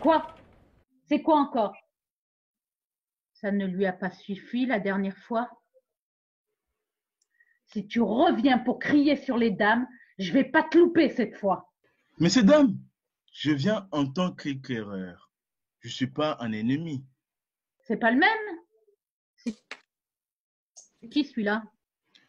Quoi? C'est quoi encore? Ça ne lui a pas suffi la dernière fois? Si tu reviens pour crier sur les dames, je vais pas te louper cette fois. Messieurs, dames, je viens en tant qu'éclaireur. Je ne suis pas un ennemi. C'est pas le même? C'est qui celui-là?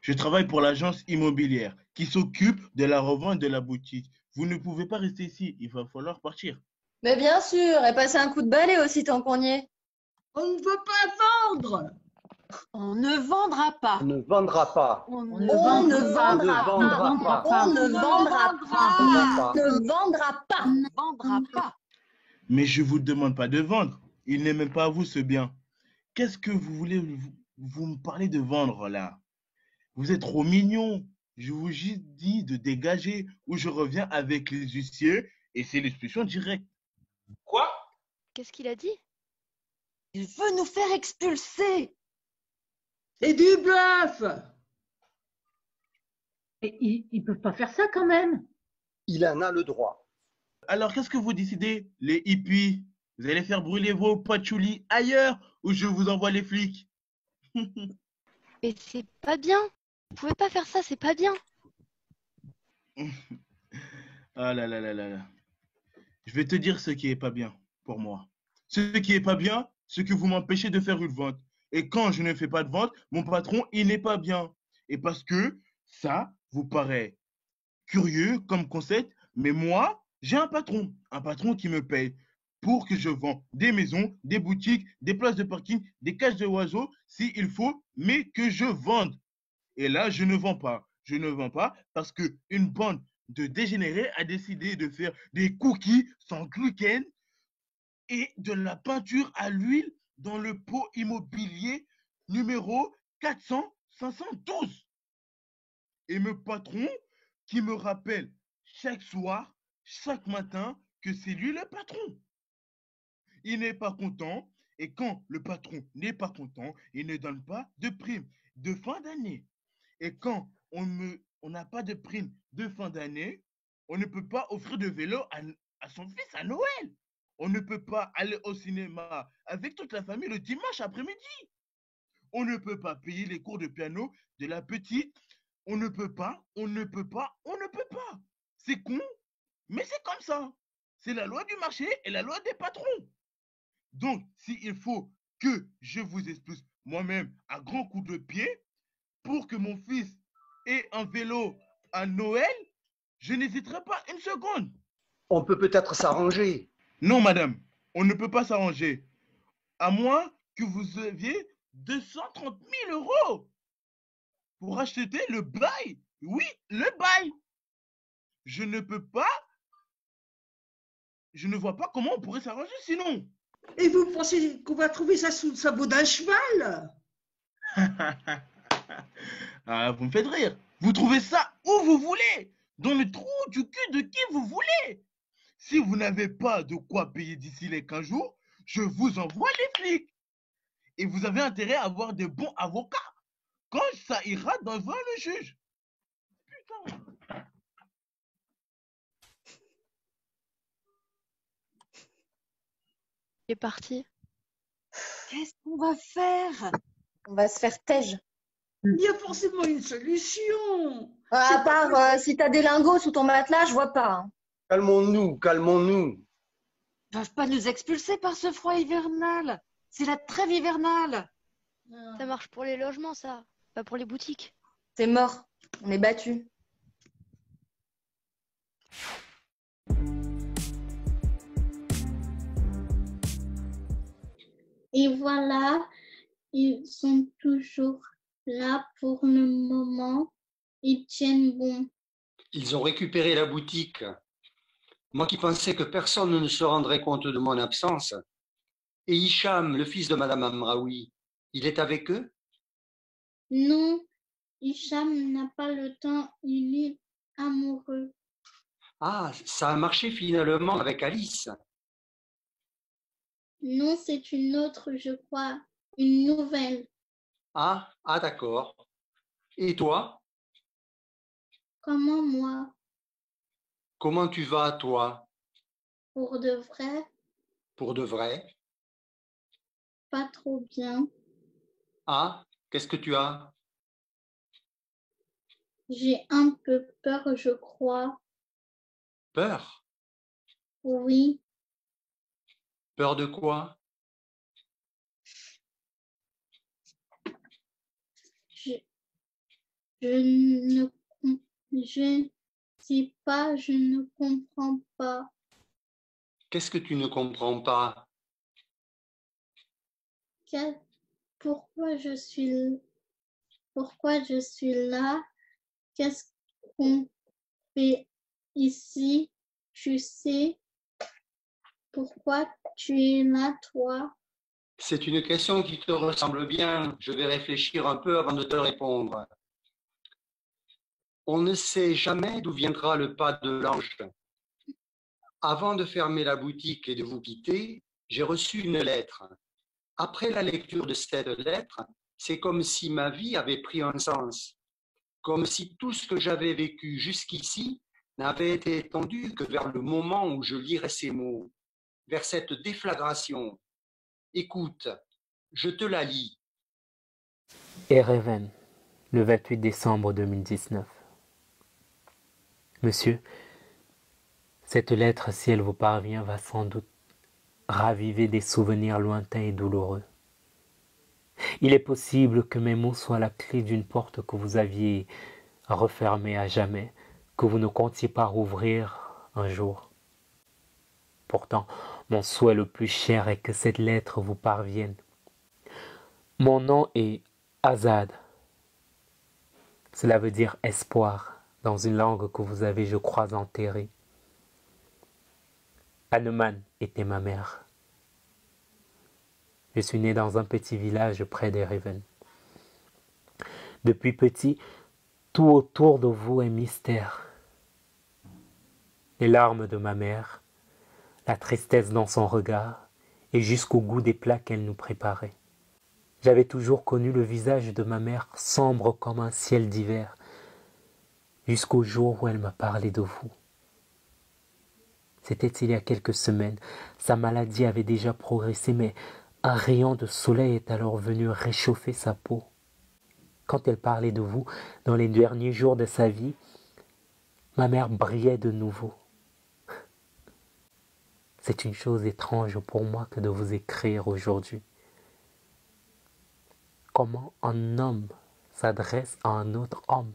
Je travaille pour l'agence immobilière qui s'occupe de la revente de la boutique. Vous ne pouvez pas rester ici, il va falloir partir. Mais bien sûr, et passer un coup de balai aussi tant qu'on y est. On ne veut pas vendre. On ne vendra pas. On ne vendra pas. On On ne vendra pas. On ne vendra pas. On ne vendra pas. pas. On ne vendra pas. On ne vendra pas. Mais je ne vous demande pas de vendre. Il n'est même pas à vous ce bien. Qu'est-ce que vous voulez vous me parlez de vendre là? Vous êtes trop mignon. Je vous juste dis de dégager ou je reviens avec les huissiers et c'est l'expulsion directe. Quoi? Qu'est-ce qu'il a dit? Il veut nous faire expulser. C'est du bluff. Et ils peuvent pas faire ça quand même. Il en a le droit. Alors qu'est-ce que vous décidez, les hippies? Vous allez faire brûler vos patchoulis ailleurs ou je vous envoie les flics? Mais c'est pas bien. Vous pouvez pas faire ça, c'est pas bien. Ah là là là là là. Je vais te dire ce qui est pas bien pour moi. Ce qui est pas bien, c'est que vous m'empêchez de faire une vente. Et quand je ne fais pas de vente, mon patron, il n'est pas bien. Et parce que ça vous paraît curieux comme concept, mais moi, j'ai un patron qui me paye pour que je vende des maisons, des boutiques, des places de parking, des cages de oiseaux, s'il faut, mais que je vende. Et là, je ne vends pas. Je ne vends pas parce qu'une bande de dégénérés a décidé de faire des cookies sans gluten et de la peinture à l'huile dans le pot immobilier numéro 400-512. Et mon patron qui me rappelle chaque soir, chaque matin, que c'est lui le patron. Il n'est pas content et quand le patron n'est pas content, il ne donne pas de prime de fin d'année. Et quand on n'a pas de prime de fin d'année, on ne peut pas offrir de vélo à son fils à Noël. On ne peut pas aller au cinéma avec toute la famille le dimanche après-midi. On ne peut pas payer les cours de piano de la petite. On ne peut pas, on ne peut pas, on ne peut pas. C'est con, mais c'est comme ça. C'est la loi du marché et la loi des patrons. Donc, s'il faut que je vous expulse moi-même à grands coups de pied pour que mon fils ait un vélo à Noël, je n'hésiterai pas une seconde. On peut peut-être s'arranger. Non, madame, on ne peut pas s'arranger. À moins que vous aviez 230 000 euros pour acheter le bail. Oui, le bail. Je ne peux pas. Je ne vois pas comment on pourrait s'arranger sinon. Et vous pensez qu'on va trouver ça sous le sabot d'un cheval? Ah, vous me faites rire. Vous trouvez ça où vous voulez, dans le trou du cul de qui vous voulez. Si vous n'avez pas de quoi payer d'ici les 15 jours, je vous envoie les flics. Et vous avez intérêt à avoir de bons avocats quand ça ira devant le juge. Putain. Il est parti. Qu'est-ce qu'on va faire? On va se faire tège. Il y a forcément une solution. À part si t'as des lingots sous ton matelas, je vois pas. Hein. Calmons-nous, calmons-nous. Ils peuvent pas nous expulser par ce froid hivernal. C'est la trêve hivernale. Ça marche pour les logements, ça. Pas pour les boutiques. C'est mort. On est battus. Et voilà, ils sont toujours là pour le moment. Ils tiennent bon. Ils ont récupéré la boutique. Moi qui pensais que personne ne se rendrait compte de mon absence. Et Hicham, le fils de Madame Amraoui, il est avec eux? Non, Hicham n'a pas le temps, il est amoureux. Ah, ça a marché finalement avec Alice. Non, c'est une autre, je crois, une nouvelle. Ah, d'accord. Et toi, Comment moi? comment tu vas, toi, Pour de vrai, pour de vrai? pas trop bien. Ah, qu'est-ce que tu as? J'ai un peu peur, je crois. Peur? Oui, Peur de quoi? je, je ne, je sais pas, je ne comprends pas. Qu'est-ce que tu ne comprends pas? Quel- pourquoi je suis là? Qu'est-ce qu'on fait ici? Tu sais pourquoi tu es là, toi? C'est une question qui te ressemble bien. Je vais réfléchir un peu avant de te répondre. On ne sait jamais d'où viendra le pas de l'ange. Avant de fermer la boutique et de vous quitter, j'ai reçu une lettre. Après la lecture de cette lettre, c'est comme si ma vie avait pris un sens, comme si tout ce que j'avais vécu jusqu'ici n'avait été étendu que vers le moment où je lirais ces mots, vers cette déflagration. Écoute, je te la lis. Ereven, le 28 décembre 2019. Monsieur, cette lettre, si elle vous parvient, va sans doute raviver des souvenirs lointains et douloureux. Il est possible que mes mots soient la clé d'une porte que vous aviez refermée à jamais, que vous ne comptiez pas rouvrir un jour. Pourtant, mon souhait le plus cher est que cette lettre vous parvienne. Mon nom est Azad. Cela veut dire espoir dans une langue que vous avez, je crois, enterrée. Hanuman était ma mère. Je suis né dans un petit village près d'Ereven. Depuis petit, tout autour de vous est mystère. Les larmes de ma mère, la tristesse dans son regard, et jusqu'au goût des plats qu'elle nous préparait. J'avais toujours connu le visage de ma mère sombre comme un ciel d'hiver, jusqu'au jour où elle m'a parlé de vous. C'était il y a quelques semaines. Sa maladie avait déjà progressé, mais un rayon de soleil est alors venu réchauffer sa peau. Quand elle parlait de vous, dans les derniers jours de sa vie, ma mère brillait de nouveau. C'est une chose étrange pour moi que de vous écrire aujourd'hui. Comment un homme s'adresse à un autre homme.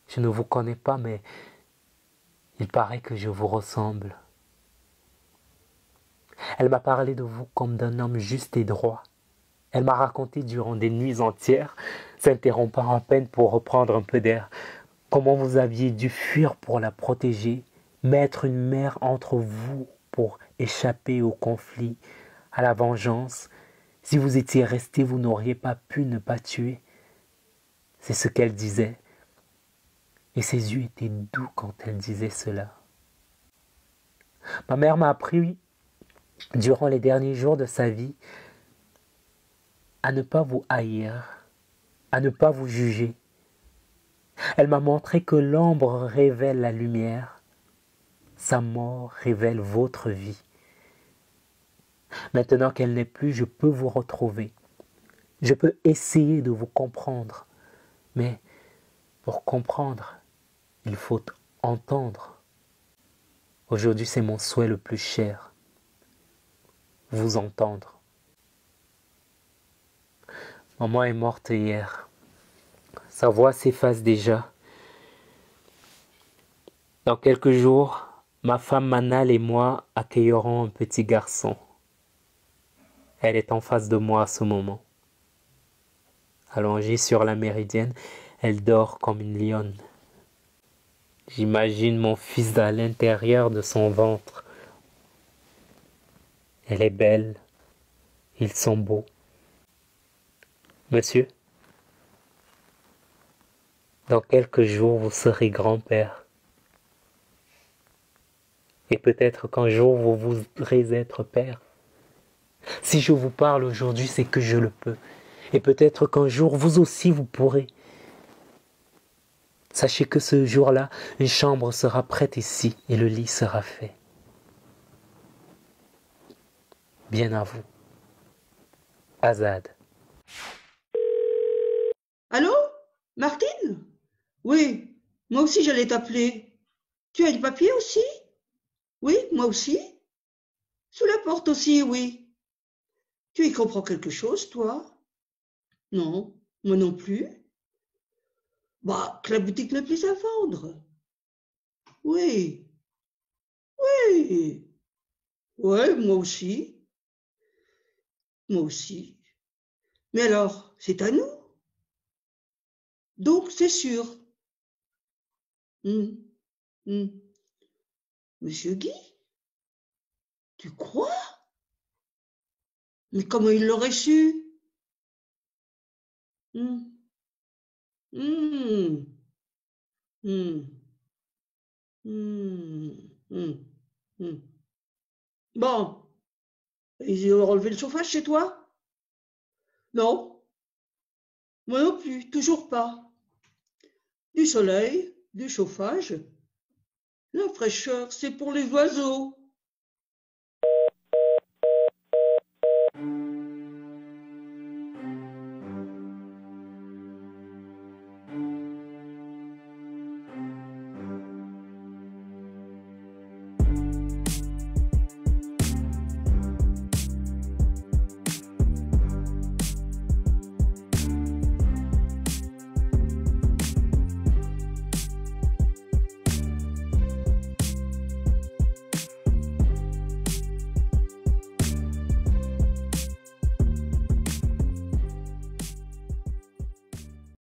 Je ne vous connais pas, mais il paraît que je vous ressemble. Elle m'a parlé de vous comme d'un homme juste et droit. Elle m'a raconté durant des nuits entières, s'interrompant à peine pour reprendre un peu d'air, comment vous aviez dû fuir pour la protéger, mettre une mer entre vous pour échapper au conflit, à la vengeance. Si vous étiez resté, vous n'auriez pas pu ne pas tuer. C'est ce qu'elle disait. Et ses yeux étaient doux quand elle disait cela. Ma mère m'a appris, durant les derniers jours de sa vie, à ne pas vous haïr, à ne pas vous juger. Elle m'a montré que l'ombre révèle la lumière, sa mort révèle votre vie. Maintenant qu'elle n'est plus, je peux vous retrouver. Je peux essayer de vous comprendre. Mais pour comprendre, il faut entendre. Aujourd'hui, c'est mon souhait le plus cher. Vous entendre. Maman est morte hier. Sa voix s'efface déjà. Dans quelques jours, ma femme Manal et moi accueillerons un petit garçon. Elle est en face de moi à ce moment. Allongée sur la méridienne, elle dort comme une lionne. J'imagine mon fils à l'intérieur de son ventre. Elle est belle. Ils sont beaux. Monsieur, dans quelques jours, vous serez grand-père. Et peut-être qu'un jour, vous voudrez être père. Si je vous parle aujourd'hui, c'est que je le peux. Et peut-être qu'un jour, vous aussi, vous pourrez. Sachez que ce jour-là, une chambre sera prête ici et le lit sera fait. Bien à vous. Azad. Allô? Martine? Oui, moi aussi j'allais t'appeler. Tu as du papier aussi? Oui, moi aussi. Sous la porte aussi, oui. Tu y comprends quelque chose, toi? Non, moi non plus. Bah, que la boutique n'a plus à vendre. Oui, oui. Ouais, moi aussi. Moi aussi. Mais alors, c'est à nous. Donc, c'est sûr. Hum, hum. Monsieur Guy, tu crois? Mais comment il l'aurait su? Hum, hum, hum, hum, hum, hum. Bon, ils ont relevé le chauffage chez toi? Non, moi non plus, toujours pas. Du soleil, du chauffage. La fraîcheur, c'est pour les oiseaux.